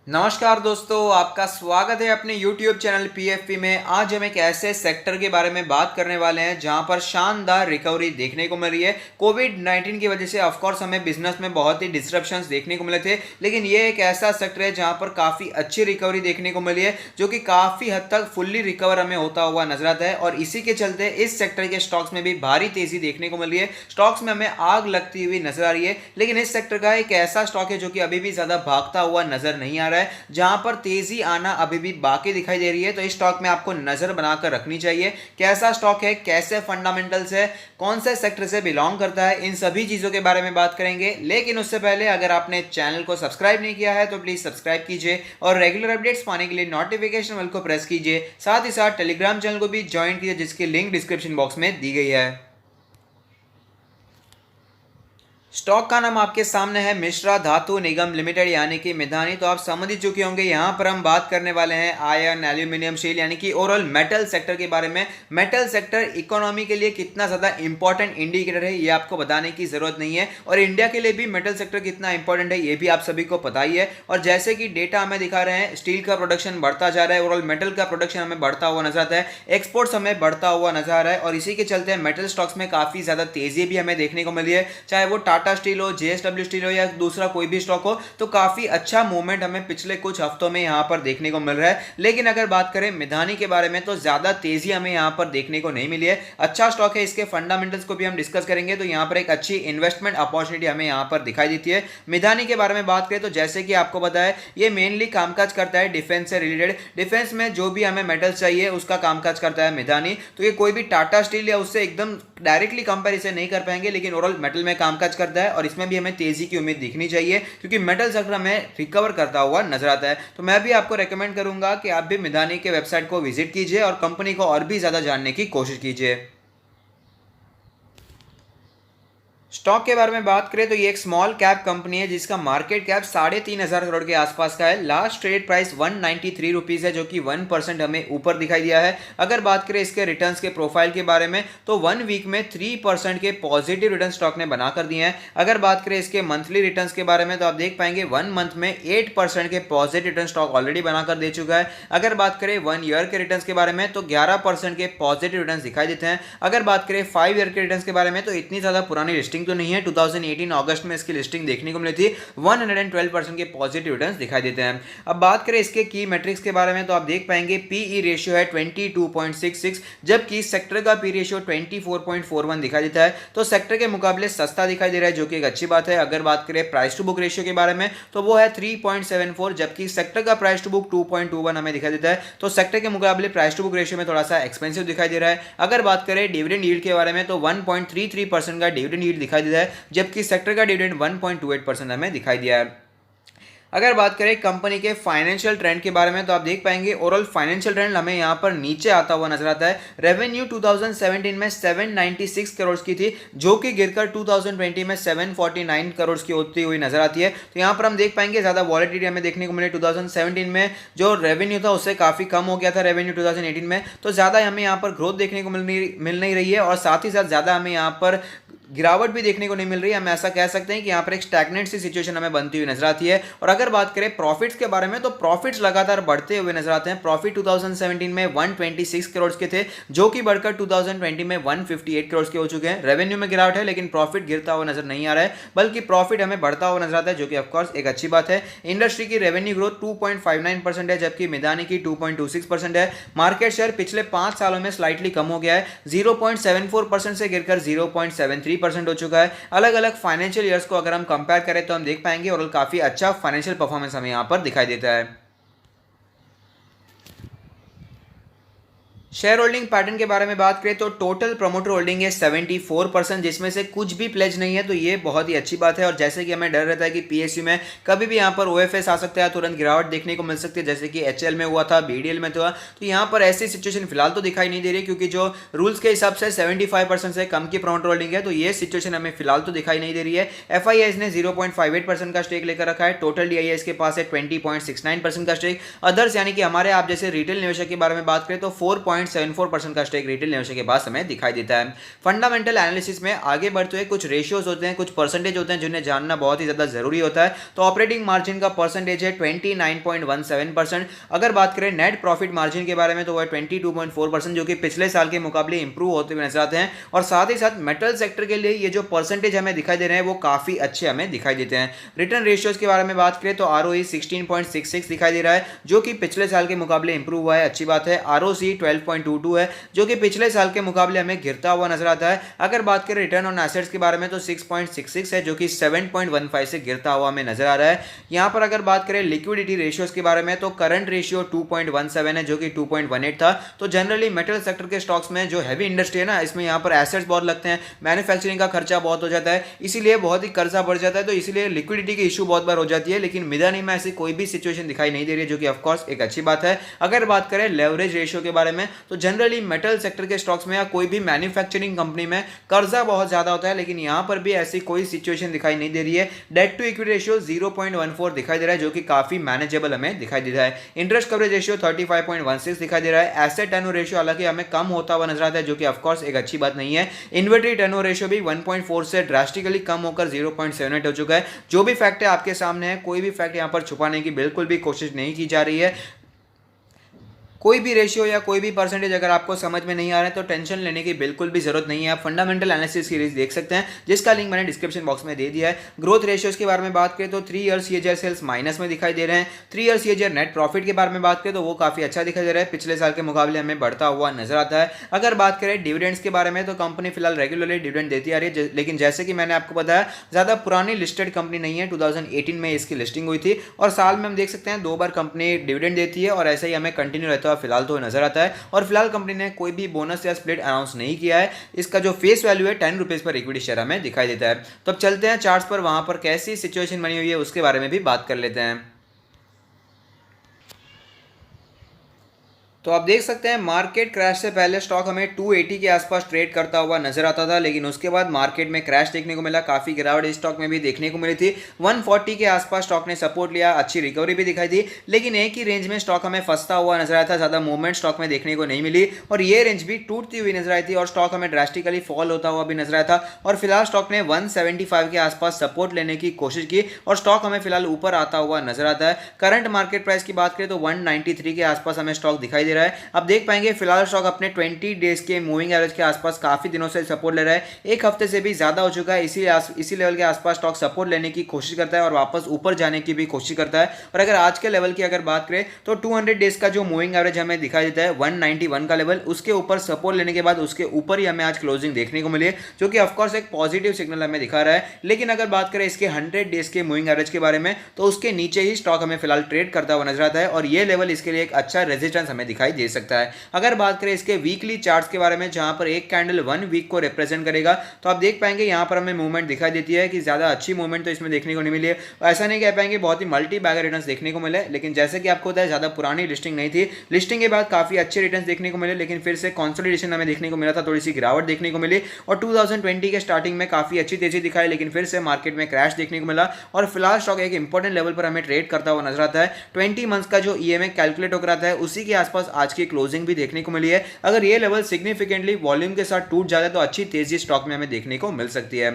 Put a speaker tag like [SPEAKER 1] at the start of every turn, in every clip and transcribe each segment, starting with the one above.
[SPEAKER 1] नमस्कार दोस्तों, आपका स्वागत है अपने YouTube चैनल PFP में। आज हम एक ऐसे सेक्टर के बारे में बात करने वाले हैं जहां पर शानदार रिकवरी देखने को मिल रही है। कोविड-19 की वजह से ऑफ कोर्स हमें बिजनेस में बहुत ही डिस्ट्रप्शंस देखने को मिले थे, लेकिन ये एक ऐसा सेक्टर है जहां पर काफ़ी अच्छी रिकवरी देखने को मिली है, जो कि काफ़ी हद तक फुल्ली रिकवर हमें होता हुआ नजर आता है। और इसी के चलते इस सेक्टर के स्टॉक्स में भी भारी तेजी देखने को मिल रही है। स्टॉक्स में हमें आग लगती हुई नजर आ रही है, लेकिन इस सेक्टर का एक ऐसा स्टॉक है जो कि अभी भी ज़्यादा भागता हुआ नजर नहीं आ रहा है, जहां पर तेजी आना अभी भी बाकी दिखाई दे रही है। तो इस स्टॉक में आपको नजर बनाकर रखनी चाहिए। कैसा स्टॉक है, कैसे फंडामेंटल्स है, कौन से सेक्टर से बिलोंग करता है, इन सभी चीजों के बारे में बात करेंगे। लेकिन उससे पहले अगर आपने चैनल को सब्सक्राइब नहीं किया है तो प्लीज सब्सक्राइब कीजिए और रेगुलर अपडेट्स पाने के लिए नोटिफिकेशन बेल को प्रेस कीजिए। साथ ही साथ टेलीग्राम चैनल को भी ज्वाइन कीजिए, जिसकी लिंक डिस्क्रिप्शन बॉक्स में दी गई है। स्टॉक का नाम आपके सामने है मिश्रा धातु निगम लिमिटेड यानी कि मिधानी। तो आप समझ ही चुके होंगे, यहाँ पर हम बात करने वाले हैं आयरन, एल्यूमिनियम, स्टील यानी कि ओवरऑल मेटल सेक्टर के बारे में। मेटल सेक्टर इकोनॉमी के लिए कितना ज़्यादा इंपॉर्टेंट इंडिकेटर है ये आपको बताने की ज़रूरत नहीं है, और इंडिया के लिए भी मेटल सेक्टर कितना इंपॉर्टेंट है ये भी आप सभी को पता ही है। और जैसे कि डेटा हमें दिखा रहे हैं, स्टील का प्रोडक्शन बढ़ता जा रहा है, ओवरऑल मेटल का प्रोडक्शन हमें बढ़ता हुआ नजर आता है, एक्सपोर्ट्स हमें बढ़ता हुआ नजर आ रहा है, और इसी के चलते मेटल स्टॉक्स में काफ़ी ज़्यादा तेजी भी हमें देखने को मिली है। चाहे वो टाटा स्टील हो, JSW स्टील हो या दूसरा कोई भी स्टॉक हो, तो काफी अच्छा मूवमेंट हमें पिछले कुछ हफ्तों में यहां पर देखने को मिल रहा है। लेकिन अगर बात करें मिधानी के बारे में तो ज्यादा तेजी हमें यहां पर देखने को नहीं मिली है। अच्छा स्टॉक है, इसके फंडामेंटल्स को भी हम डिस्कस करेंगे, तो यहां पर एक अच्छी इन्वेस्टमेंट अपॉर्चुनिटी हमें यहां पर दिखाई देती है। मिधानी के बारे में बात करें तो जैसे कि आपको पता है, ये मेनली कामकाज करता है डिफेंस से रिलेटेड। डिफेंस में जो भी हमें मेटल्स चाहिए उसका कामकाज करता है मिधानी। तो ये कोई भी टाटा स्टील या उससे एकदम डायरेक्टली कंपेरिजन नहीं कर पाएंगे, लेकिन ओवरऑल मेटल में कामकाज करता है, और इसमें भी हमें तेजी की उम्मीद दिखनी चाहिए, क्योंकि मेटल सेक्टर में रिकवर करता हुआ नजर आता है। तो मैं भी आपको रेकमेंड करूंगा कि आप भी मिधानी के वेबसाइट को विजिट कीजिए और कंपनी को और भी ज्यादा जानने की कोशिश कीजिए। स्टॉक के बारे में बात करें तो ये एक स्मॉल कैप कंपनी है जिसका मार्केट कैप 3,500 करोड़ के आसपास का है। लास्ट ट्रेड प्राइस 193 रुपीज है, जो कि 1% हमें ऊपर दिखाई दिया है। अगर बात करें इसके रिटर्न्स के प्रोफाइल के बारे में तो 1 वीक में 3% के पॉजिटिव रिटर्न स्टॉक ने बनाकर दिए हैं। अगर बात करें इसके मंथली रिटर्न्स के बारे में तो आप देख पाएंगे 1 मंथ में 8% के पॉजिटिव रिटर्न स्टॉक ऑलरेडी बनाकर दे चुका है। अगर बात करें 1 ईयर के रिटर्न्स के बारे में तो 11% के पॉजिटिव रिटर्न्स दिखाई देते हैं। अगर बात करें 5 ईयर के रिटर्न्स के बारे में तो इतनी ज्यादा पुरानी लिस्टिंग तो नहीं है, 2018 अगस्त में इसकी लिस्टिंग देखने को मिली थी। 112% के पॉजिटिव रिटर्न्स दिखाई देते हैं। अब बात करें इसके की मैट्रिक्स के बारे में तो आप देख पाएंगे पीई रेशियो है 22.66, जबकि सेक्टर का पी रेशियो 24.41 दिखाई देता है। तो सेक्टर के मुकाबले सस्ता दिखाई दे रहा है, जो कि एक अच्छी बात है। अगर बात करें प्राइस टू बुक रेशियो के बारे में तो वो है 3.74, जबकि सेक्टर का प्राइस टू बुक 2.21 हमें दिखाई देता है। तो सेक्टर के मुकाबले प्राइस टू बुक रेशियो में थोड़ा सा एक्सपेंसिव दिखाई दे रहा है। अगर बात करें डिविडेंड यील्ड के बारे में तो 1.33% का डिविडेंड यील्ड दिखाई देता है, जबकि सेक्टर का डिविडेंड 1.28% हमें दिखाई दिया है। अगर बात करें कंपनी के फाइनेंशियल ट्रेंड के बारे में तो आप देख पाएंगे ओवरऑल फाइनेंशियल ट्रेंड हमें यहां पर नीचे आता हुआ नजर आता है। रेवेन्यू 2017 में 796 करोड़ की थी, जो कि गिरकर 2020 में 749 करोड़ की होती हुई नजर आती है। तो यहां पर हम देख पाएंगे ज्यादा वॉलेटिलिटी हमें देखने को मिले। 2017 में जो रेवेन्यू था उससे काफी कम हो गया था रेवेन्यू 2018 में, तो ज्यादा हमें यहां पर ग्रोथ देखने को मिल नहीं रही है, और साथ ही साथ ज्यादा हमें यहां पर गिरावट भी देखने को नहीं मिल रही है। हम ऐसा कह सकते हैं कि यहाँ पर एक स्टैग्नेंट सी सिचुएशन हमें बनती हुई नजर आती है। और अगर बात करें प्रॉफिट्स के बारे में तो प्रॉफिट्स लगातार बढ़ते हुए नजर आते हैं। प्रॉफिट 2017 में 126 करोड़ के थे, जो कि बढ़कर 2020 में 158 करोड़ के हो चुके हैं। रेवेन्यू में गिरावट है, लेकिन प्रॉफिट गिरता हुआ नजर नहीं आ रहा है, बल्कि प्रॉफिट हमें बढ़ता हुआ नजर आता है, जो कि ऑफकोर्स एक अच्छी बात है। इंडस्ट्री की रेवेन्यू ग्रोथ 2.59% है, जबकि मिधानी की 2.26% है। मार्केट शेयर पिछले 5 सालों में स्लाइटली कम हो गया है, 0.74% से गिरकर 0.73% हो चुका है। अलग अलग फाइनेंशियल ईयर्स को अगर हम कंपेयर करें तो हम देख पाएंगे और काफी अच्छा फाइनेंशियल परफॉर्मेंस हमें यहां पर दिखाई देता है। शेयर होल्डिंग पैटर्न के बारे में बात करें तो टोटल प्रमोटर होल्डिंग है 74%, जिसमें से कुछ भी प्लेज नहीं है, तो ये बहुत ही अच्छी बात है। और जैसे कि हमें डर रहता है कि पीएसयू में कभी भी यहाँ पर ओएफएस आ सकता है, तुरंत गिरावट देखने को मिल सकती है, जैसे कि एचएल में हुआ था, बीडीएल में हुआ। तो यहाँ पर ऐसी सिचुएशन फिलहाल तो दिखाई नहीं दे रही, क्योंकि जो रूल्स के हिसाब से 75% से कम की प्रमोटर होल्डिंग है, तो ये सिचुएशन हमें फिलहाल तो दिखाई नहीं दे रही है। एफआईआईज ने 0.58% का स्टेक लेकर रखा है। टोटल डीआईएस के पास है 20.69% का स्टेक। अदर्स यानी कि हमारे आप जैसे रिटेल निवेशक के बारे में बात करें तो 4 0.74% का स्टेक रिटेल इन्वेस्टर के पास हमें दिखाई देता है। फंडामेंटल एनालिसिस में आगे बढ़ते हुए कुछ रेशियोज होते हैं, कुछ परसेंटेज होते हैं जिन्हें जानना बहुत ही ज्यादा जरूरी होता है। तो ऑपरेटिंग मार्जिन का परसेंटेज है 29.17%। अगर बात करें नेट प्रॉफिट मार्जिन के बारे में तो वह 22.4%, जो कि पिछले साल के मुकाबले इंप्रूव होते हुए नजर आते हैं। और साथ ही साथ मेटल सेक्टर के लिए ये जो परसेंटेज हमें दिखाई दे रहे हैं वो काफी अच्छे हमें दिखाई देते हैं। रिटर्न रेशियोज के बारे में बात करें तो ROE 16.66 दिखाई दे रहा है, जो कि पिछले साल के मुकाबले इंप्रूव हुआ है, अच्छी बात है। ROC 12.22 है, जो कि पिछले साल के मुकाबले हमें गिरता हुआ नजर आता है। अगर बात करें रिटर्न ऑन एसेट्स के बारे में तो 6.66 है, जो कि 7.15 से गिरता हुआ हमें नजर आ रहा है। यहां पर अगर बात करें लिक्विडिटी रेशियोज के बारे में तो करंट रेशियो 2.17 है, जो कि 2.18 था। तो जनरली मेटल सेक्टर के स्टॉक्स में जो हैवी इंडस्ट्री है ना, इसमें यहाँ पर एसेट्स बहुत लगते हैं, मैन्युफैक्चरिंग का खर्चा बहुत हो जाता है, इसीलिए बहुत ही कर्जा बढ़ जाता है, तो इसीलिए लिक्विडिटी की इशू बहुत बार हो जाती है। लेकिन मिदानी में ऐसी कोई भी सिचुएशन दिखाई नहीं दे रही है, जो कि ऑफकोर्स एक अच्छी बात है। अगर बात करें लेवरेज रेशियो के बारे में तो जनरली मेटल सेक्टर के स्टॉक्स में या कोई भी मैन्युफैक्चरिंग कंपनी में कर्जा बहुत ज्यादा होता है, लेकिन यहां पर भी ऐसी कोई सिचुएशन दिखाई नहीं दे रही है। डेट टू इक्विटी रेशियो 0.14 दिखाई दे रहा है, जो कि काफी मैनेजेबल हमें दिखाई दे रहा है। इंटरेस्ट कवरेज रेशियो 35.16 दिखाई दे रहा है। एसेट टर्नओवर रेशियो हालांकि हमें कम होता हुआ नजर आता है, जो कि ऑफकोर्स एक अच्छी बात नहीं है। इन्वेंटरी टर्नओवर रेशियो भी 1.4 से ड्रास्टिकली कम होकर 0.78 हो चुका है। जो भी फैक्ट है आपके सामने है, कोई भी फैक्ट यहां पर छुपाने की बिल्कुल भी कोशिश नहीं की जा रही है। कोई भी रेशियो या कोई भी परसेंटेज अगर आपको समझ में नहीं आ रहा है तो टेंशन लेने की बिल्कुल भी जरूरत नहीं है। आप फंडामेंटल एनालिसिस सीरीज देख सकते हैं, जिसका लिंक मैंने डिस्क्रिप्शन बॉक्स में दे दिया है। ग्रोथ रेशियोज के बारे में बात करें तो 3 ईयर CAGR सेल्स माइनस में दिखाई दे रहे हैं। 3 ईयर CAGR नेट प्रॉफिट के बारे में बात करें तो वो काफी अच्छा दिखाई दे रहा है, पिछले साल के मुकाबले हमें बढ़ता हुआ नजर आता है। अगर बात करें डिविडेंड्स के बारे में तो कंपनी फिलहाल रेगुलरली डिविडेंड देती आ रही है, लेकिन जैसे कि मैंने आपको बताया ज्यादा पुरानी लिस्टेड कंपनी नहीं है, 2018 में इसकी लिस्टिंग हुई थी और साल में हम देख सकते हैं 2 बार कंपनी डिविडेंड देती है और ऐसा ही हमें कंटिन्यू रहता हुआ फिलहाल तो नजर आता है। और फिलहाल कंपनी ने कोई भी बोनस या स्प्लिट अनाउंस नहीं किया है। इसका जो फेस वैल्यू है 10 रुपीज पर इक्विटी शेयर हमें दिखाई देता है। तो अब चलते हैं चार्ट्स पर, वहां पर कैसी सिचुएशन बनी हुई है उसके बारे में भी बात कर लेते हैं। तो आप देख सकते हैं मार्केट क्रैश से पहले स्टॉक हमें 280 के आसपास ट्रेड करता हुआ नजर आता था, लेकिन उसके बाद मार्केट में क्रैश देखने को मिला, काफी गिरावट इस स्टॉक में भी देखने को मिली थी। 140 के आसपास स्टॉक ने सपोर्ट लिया, अच्छी रिकवरी भी दिखाई दी, लेकिन एक ही रेंज में स्टॉक हमें फंसता हुआ नजर आया था, ज्यादा मूवमेंट स्टॉक में देखने को नहीं मिली और ये रेंज भी टूटती हुई नजर आई थी और स्टॉक हमें ड्रास्टिकली फॉल होता हुआ भी नजर आया था। और फिलहाल स्टॉक ने 175 के आसपास सपोर्ट लेने की कोशिश की और स्टॉक हमें फिलहाल ऊपर आता हुआ नजर आता है। करंट मार्केट प्राइस की बात करें तो 193 के आसपास हमें स्टॉक दिखाई दे रहा है। अब देख फिलहाल स्टॉक अपने 20 डेज के मूविंग एवरेज के आसपास काफी दिनों से सपोर्ट ले रहा है, एक हफ्ते से भी ज्यादा हो चुका है। इसी लेवल के आसपास स्टॉक सपोर्ट लेने की कोशिश करता है और वापस ऊपर जाने की भी कोशिश करता है। और अगर आज के लेवल की अगर बात करें तो 200 डेज का जो मूविंग एवरेज हमें दिखाई देता है 191 का लेवल, उसके ऊपर सपोर्ट लेने के बाद उसके ऊपर ही हमें आज क्लोजिंग देखने को मिली है, जो कि ऑफकोर्स एक पॉजिटिव सिग्नल हमें दिखा रहा है। लेकिन अगर बात करें इसके 100 डेज के मूविंग एवरेज के बारे में तो उसके नीचे ही स्टॉक हमें फिलहाल ट्रेड करता हुआ नजर आता है और ये लेवल इसके लिए एक अच्छा रेजिस्टेंस हमें दिखाई दे सकता है। अगर बात करें इसके वीकली चार्ट्स के बारे में, जहां पर एक कैंडल 1 वीक को रिप्रेजेंट करेगा, तो आप देख पाएंगे यहां पर हमें मूवमेंट दिखाई देती है कि ज्यादा अच्छी मूवमेंट तो इसमें देखने को नहीं मिली है। ऐसा नहीं कह पाएंगे बहुत ही मल्टी बैगर रिटर्न्स देखने को मिले, लेकिन जैसे कि आपको पता है ज्यादा पुरानी लिस्टिंग नहीं थी, लिस्टिंग के बाद काफी अच्छे रिटर्न्स देखने को मिले, लेकिन फिर से कंसोलिडेशन हमें देखने को मिला था, थोड़ी सी गिरावट देखने को मिली और 2020 के स्टार्टिंग में काफी अच्छी तेजी दिखाई, लेकिन फिर से मार्केट में क्रैश देखने को मिला और फिलहाल स्टॉक एक इंपॉर्टेंट लेवल पर हमें ट्रेड करता हुआ नजर आता है। 20 मंथ्स का जो EMA कैलकुलेट होकर आता है उसी के आसपास आज की क्लोजिंग भी देखने को मिली है। अगर ये लेवल सिग्निफिकेंटली वॉल्यूम के साथ टूट जाता है तो अच्छी तेजी स्टॉक में हमें देखने को मिल सकती है।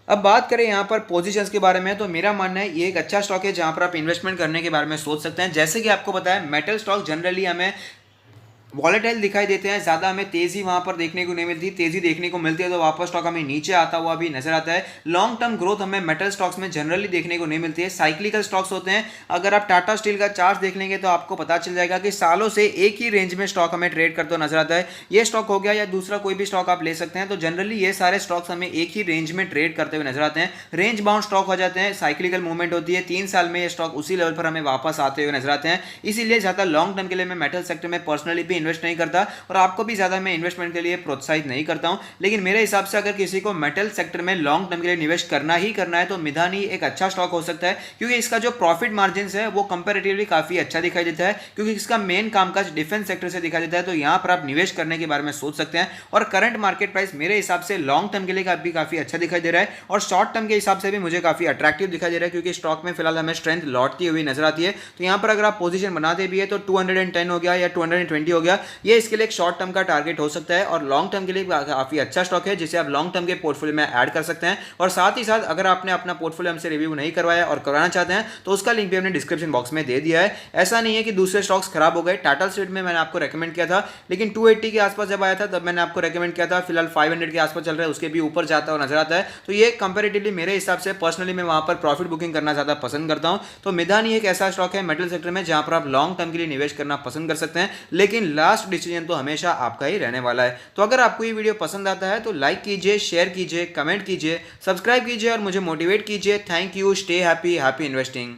[SPEAKER 1] अब बात करें यहाँ पर पोजीशंस के बारे में तो मेरा मानना है ये एक अच्छा स्टॉक है जहां पर आप इन्वेस्टमेंट करने के बारे में सोच सकते हैं। जैसे कि आपको पता है मेटल स्टॉक जनरली हमें वॉलेटाइल दिखाई देते हैं, ज़्यादा हमें तेज़ी वहाँ पर देखने को नहीं मिलती, तेज़ी देखने को मिलती है तो वापस स्टॉक हमें नीचे आता हुआ भी नजर आता है। लॉन्ग टर्म ग्रोथ हमें मेटल स्टॉक्स में जनरली देखने को नहीं मिलती है, साइक्लिकल स्टॉक्स होते हैं। अगर आप टाटा स्टील का चार्ट देख लेंगे तो आपको पता चल जाएगा कि सालों से एक ही रेंज में स्टॉक हमें ट्रेड करते हुए नजर आता है। ये स्टॉक हो गया या दूसरा कोई भी स्टॉक आप ले सकते हैं, तो जनरली ये सारे स्टॉक्स हमें एक ही रेंज में ट्रेड करते हुए नजर आते हैं, रेंज बाउंड स्टॉक हो जाते हैं, साइक्लिकल मूवमेंट होती है, 3 साल में ये स्टॉक उसी लेवल पर हमें वापस आते हुए नजर आते हैं। इसीलिए ज़्यादा लॉन्ग टर्म के लिए मैं मेटल सेक्टर में पर्सनली भी इन्वेस्ट नहीं करता और आपको भी ज़्यादा मैं इन्वेस्टमेंट के लिए प्रोत्साहित नहीं करता हूं। लेकिन मेरे हिसाब से अगर किसी को मेटल सेक्टर में लॉन्ग टर्म के लिए निवेश करना ही करना है तो मिधानी एक अच्छा स्टॉक हो सकता है, क्योंकि इसका जो प्रॉफिट मार्जिन है वो कंपेरेटिवली काफ़ी अच्छा दिखाई देता है, क्योंकि इसका मेन कामकाज डिफेंस सेक्टर से दिखाई देता है। तो यहाँ पर आप निवेश करने के बारे में सोच सकते हैं। और करंट मार्केट प्राइस मेरे हिसाब से लॉन्ग टर्म के लिए भी काफ़ी अच्छा दिखाई दे रहा है और शॉर्ट टर्म के हिसाब से भी मुझे काफ़ी अट्रैक्टिव दिखाई दे रहा है, क्योंकि स्टॉक में फिलहाल हमें स्ट्रेंथ लौटती हुई नजर आती है। तो यहाँ पर अगर आप पोजीशन बनाते भी है तो 210 हो गया या 220 हो गया, ये इसके लिए एक शॉर्ट टर्म का टारगेट हो सकता है और लॉन्ग टर्म के लिए काफ़ी अच्छा स्टॉक है जिसे आप लॉन्ग टर्म के पोर्टफोलियो में ऐड कर सकते हैं। और साथ ही साथ अगर आपने अपना पोर्टफोलियो हमसे रिव्यू नहीं करवाया और करवाना चाहते हैं तो उसका लिंक भी हमने डिस्क्रिप्शन बॉक्स में दे दिया है। ऐसा नहीं है कि दूसरे स्टॉक्स खराब हो गए। टाटा स्टील में मैंने आपको रेकमेंड किया था, लेकिन 280 के आसपास जब आया था तब मैंने आपको रेकमेंड किया था। फिलहाल 500 के आसपास चल रहा है, उसके भी ऊपर जाता हुआ नजर आता है। तो ये कंपेरेटिवली मेरे हिसाब से पर्सनली मैं वहां पर प्रॉफिट बुकिंग करना ज्यादा पसंद करता हूं। तो मिधानी एक ऐसा स्टॉक है मेटल सेक्टर में जहां पर आप लॉन्ग टर्म के लिए निवेश करना पसंद कर सकते हैं, लेकिन लास्ट डिसीजन तो हमेशा आपका ही रहने वाला है। तो अगर आपको ये वीडियो पसंद आता है तो लाइक कीजिए, शेयर कीजिए, कमेंट कीजिए, सब्सक्राइब कीजिए और मुझे मोटिवेट कीजिए। Thank you, stay happy, happy investing.